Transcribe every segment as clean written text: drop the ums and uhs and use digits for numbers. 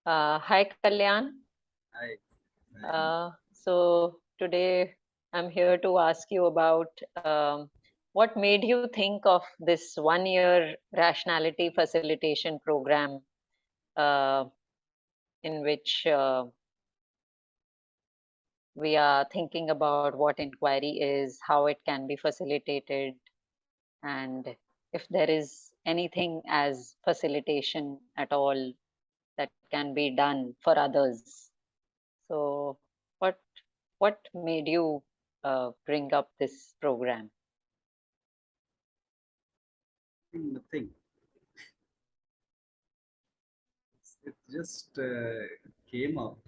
Hi, Kalyan. Hi. So today I'm here to ask you about what made you think of this 1 year rationality facilitation program uh, in which we are thinking about what inquiry is, how it can be facilitated, and if there is anything as facilitation at all that can be done for others. So, what what made you bring up this program? Nothing. It just came up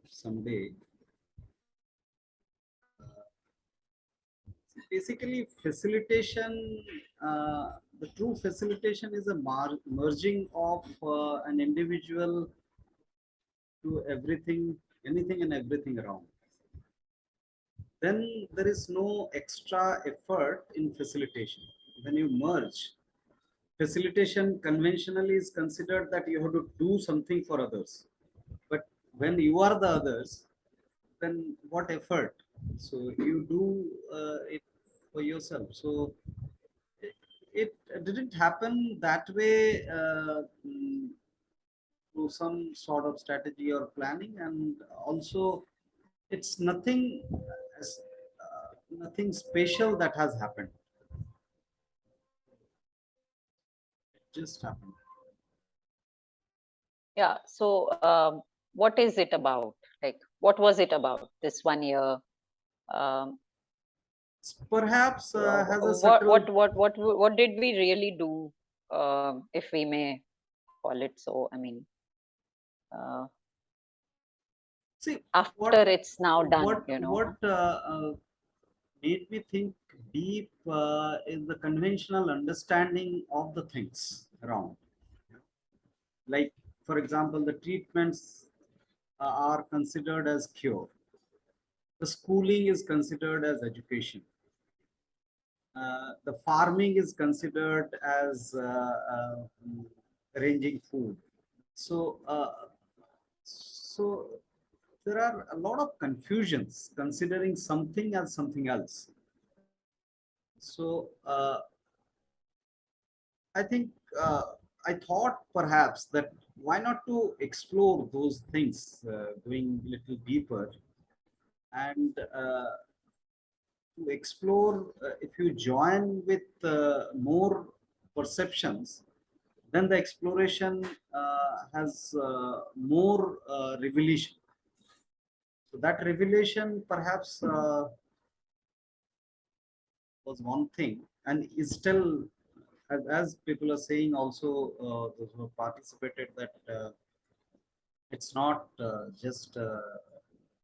someday. Basically, facilitation, the true facilitation is a merging of an individual to everything, anything and everything around. Then there is no extra effort in facilitation. When you merge, facilitation conventionally is considered that you have to do something for others. But when you are the others, then what effort? So you do it for yourself. So it didn't happen that way through some sort of strategy or planning, and also it's nothing nothing special that has happened. It just happened. Yeah. So, what is it about? Like, what was it about this 1 year? Um, Perhaps has a what subtle. what what what what did we really do? If we may call it so. I mean, uh, See after what it's now done, what made me think deep is the conventional understanding of the things around. Like, for example, the treatments are considered as cure. The schooling is considered as education. The farming is considered as arranging food. So, so there are a lot of confusions considering something as something else. So, I think I thought perhaps that why not to explore those things, going a little deeper, and to explore, if you join with more perceptions, then the exploration has more revelation. So that revelation perhaps was one thing, and is still, as people are saying also, those who participated, that it's not just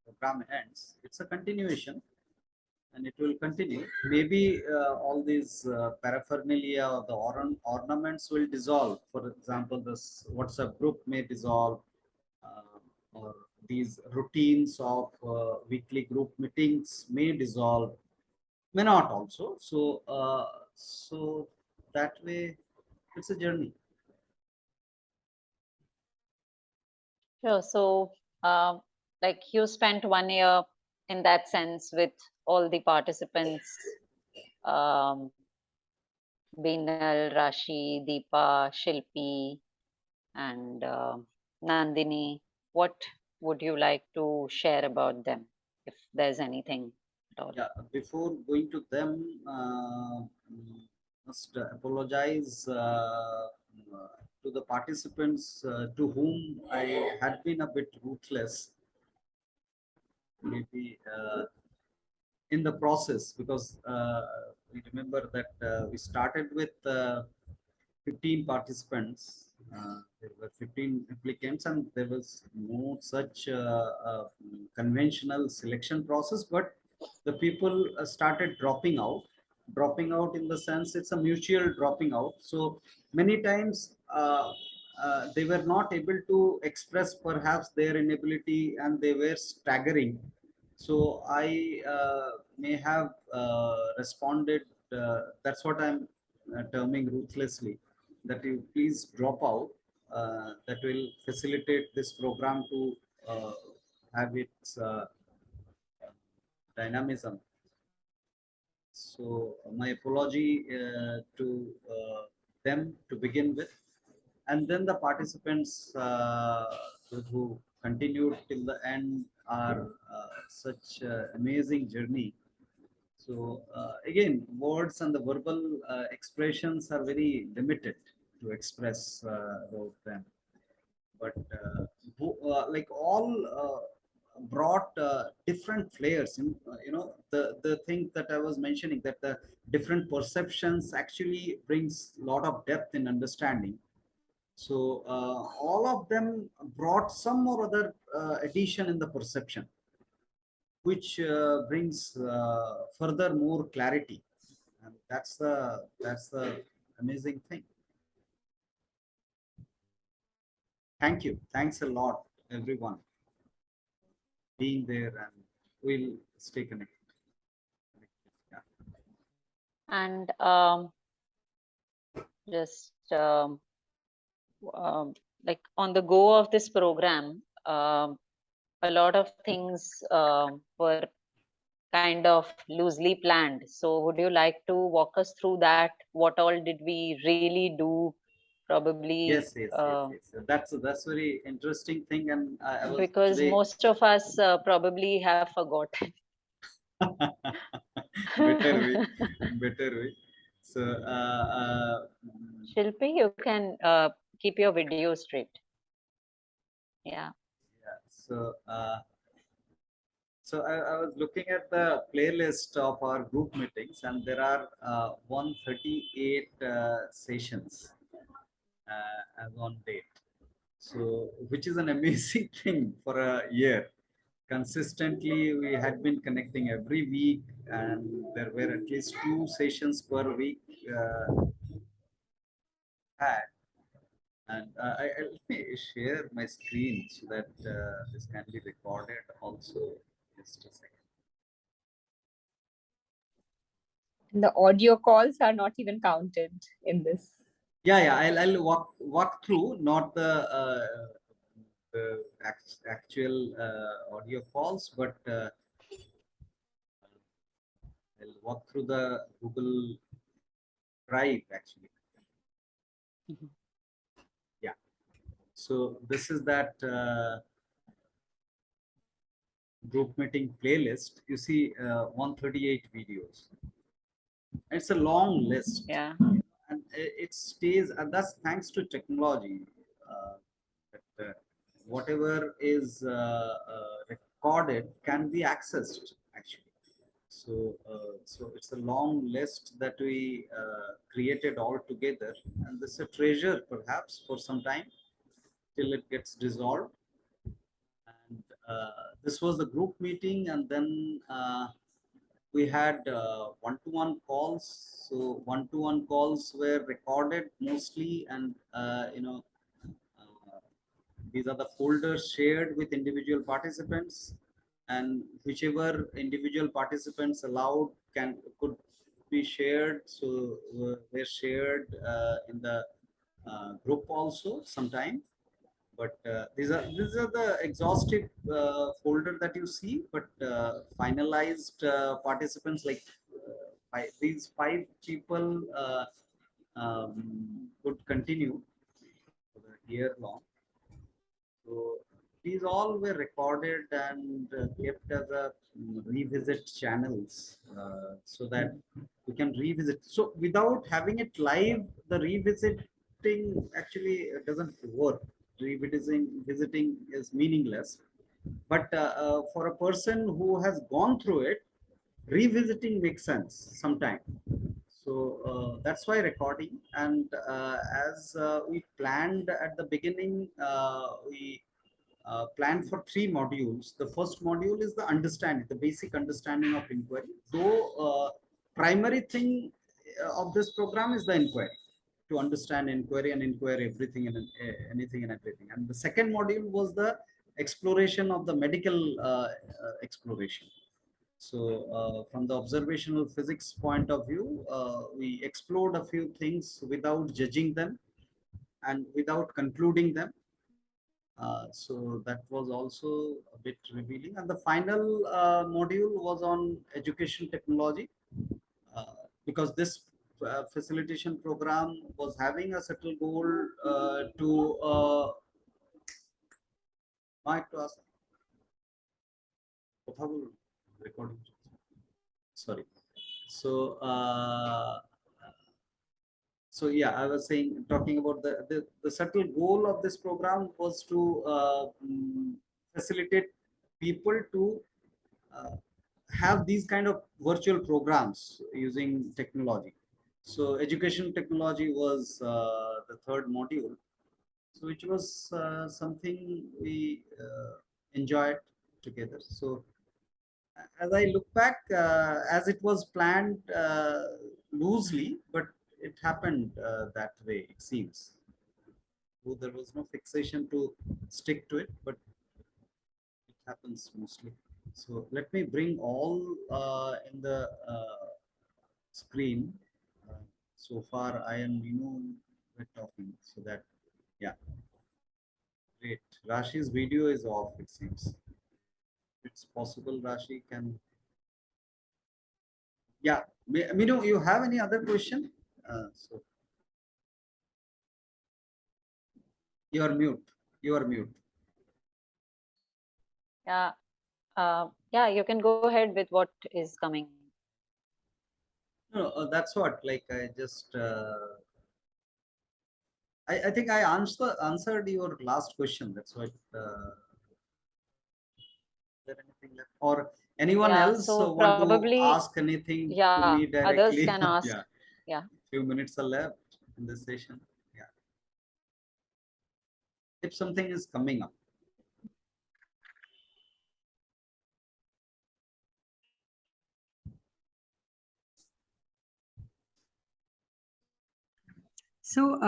program ends, it's a continuation, and it will continue. Maybe all these paraphernalia or the ornaments will dissolve. For example, this WhatsApp group may dissolve, or these routines of weekly group meetings may dissolve, may not also. So, so that way, it's a journey. sure. So, like you spent 1 year in that sense with all the participants, um, Binal, Rashi, Deepa, Shilpi, and Nandini. What would you like to share about them, if there's anything at all? Yeah, before going to them, must apologize to the participants to whom I had been a bit ruthless, maybe in the process, because we remember that we started with 15 participants. There were 15 applicants, and there was no such conventional selection process. But the people started dropping out in the sense it's a mutual dropping out. So many times they were not able to express perhaps their inability, and they were staggering. So I may have responded. That's what I'm terming ruthlessly. That you please drop out. that will facilitate this program to have its dynamism. So my apology to them to begin with, and then the participants who continued till the end are such amazing journey. So again, words and the verbal expressions are very limited to express about them. But like all brought different flavors. The thing that I was mentioning, that the different perceptions actually brings a lot of depth in understanding. So all of them brought some or other addition in the perception, which brings further more clarity, and that's the amazing thing. Thank you. Thanks a lot, everyone, being there, and we'll stay connected. Yeah. And just like on the go of this program, a lot of things were kind of loosely planned. So would you like to walk us through that? What all did we really do? Probably Yes. That's very interesting thing, and I was because today. most of us probably have forgotten. better way, better way. So Shilpi, you can keep your video straight. Yeah. yeah. So I was looking at the playlist of our group meetings, and there are 138 sessions as on date. So, which is an amazing thing for a year. Consistently, we had been connecting every week, and there were at least 2 sessions per week had. And let me share my screen so that this can be recorded also. Just a second. The audio calls are not even counted in this. Yeah. I'll walk through, not the actual audio calls, but I'll walk through the Google Drive actually. Mhm. Yeah. So this is that group meeting playlist. You see 138 videos. It's a long list. Yeah. And it stays, and that's thanks to technology. That whatever is recorded can be accessed actually. So it's a long list that we created all together, and this is a treasure perhaps for some time till it gets dissolved. And this was the group meeting, and then we had one-to-one calls. So one-to-one calls were recorded mostly, and uh, these are the folders shared with individual participants, and whichever individual participants allowed could be shared. So were shared in the group also sometime. But these are the exhaustive folder that you see. But finalized participants, like these 5 people could continue for the year long. So these all were recorded and kept as a revisit channels, so that we can revisit. So without having it live, the revisiting actually doesn't work. Visiting is meaningless. But for a person who has gone through it, revisiting makes sense sometime. So that's why recording. And as we planned at the beginning, we planned for 3 modules. The first module is the understanding, the basic understanding of inquiry. Though primary thing of this program is the inquiry, to understand inquiry and inquire everything and anything and everything. And the second module was the exploration of the medical exploration. So from the observational physics point of view, we explored a few things without judging them, and without concluding them. So that was also a bit revealing. And the final module was on education technology, because this facilitation program was having a settled goal to Mike to ask. Recording. Sorry. So yeah, I was saying, talking about the subtle goal of this program was to facilitate people to have these kind of virtual programs using technology. So education technology was the third module, so which was something we enjoyed together. So as I look back, as it was planned loosely, but it happened that way, it seems. So there was no fixation to stick to it, but it happens mostly. So let me bring all in the screen. So far, I am we're talking, so that, yeah, great. Rashi's video is off, it seems. It's possible Rashi can. Yeah, Minu, you have any other question? So you are mute. You are mute. Yeah. Yeah, you can go ahead with what is coming. No, that's what. Like I just. I think I answered your last question. That's what. Is there anything left? Or anyone Yeah, else so want to probably, ask anything to yeah, me others directly? can ask. Yeah. Yeah. Few minutes are left in this session. Yeah. If something is coming up. So,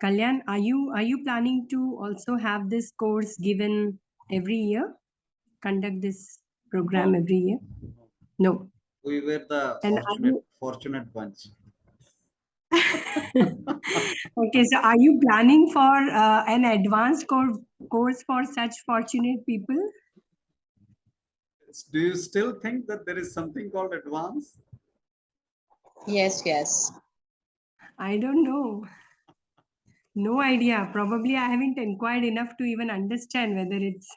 Kalyan, are you planning to also have this course given every year? Conduct this program No. every year? No. We were the And fortunate bunch. okay, so are you planning for an advanced course for such fortunate people? Do you still think that there is something called advance? Yes, yes. I don't know. No idea. Probably I haven't inquired enough to even understand whether it's.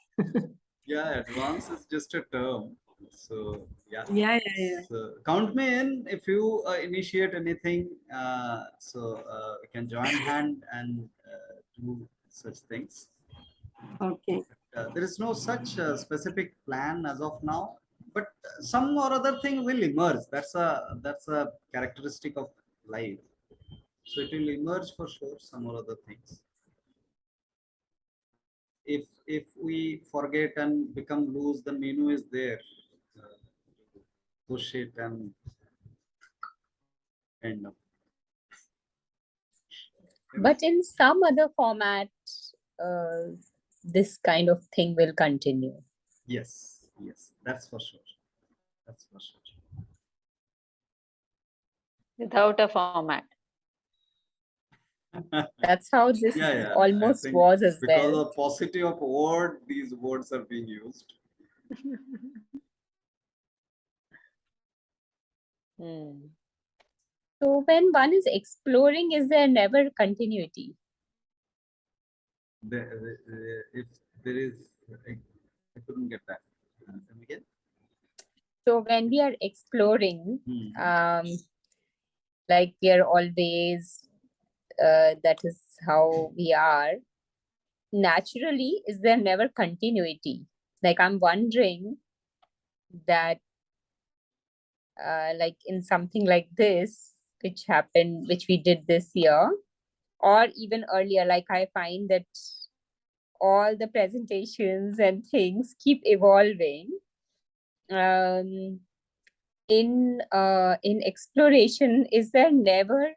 Yeah, advance is just a term. So yeah. Yeah. So count me in if you initiate anything. So we can join hand and do such things. Okay. There is no such specific plan as of now, but some or other thing will emerge. That's a characteristic of life. So it will emerge for sure. Some or other things. If we forget and become loose, the menu is there. Push it and end up. But in some other format, this kind of thing will continue. Yes, that's for sure. That's for sure. Without a format. That's how this Yeah. almost was as because well. of paucity of word, these words are being used. Hmm. So when one is exploring, is there never continuity? If there is, I couldn't get that. Come again? So when we are exploring, like we are always, that is how we are. Naturally, is there never continuity? Like I'm wondering that, like in something like this, which happened, which we did this year, or even earlier, like I find that all the presentations and things keep evolving. In exploration, is there never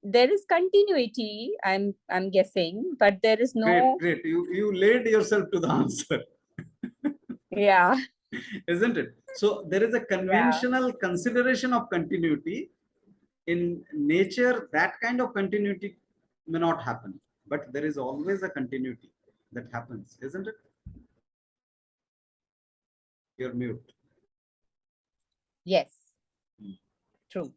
there is continuity, I'm guessing, but there is no. Great. You laid yourself to the answer. Yeah. Isn't it? So there is a conventional consideration of continuity. In nature, that kind of continuity may not happen, but there is always a continuity that happens, isn't it? You're mute. Yes. Hmm. True.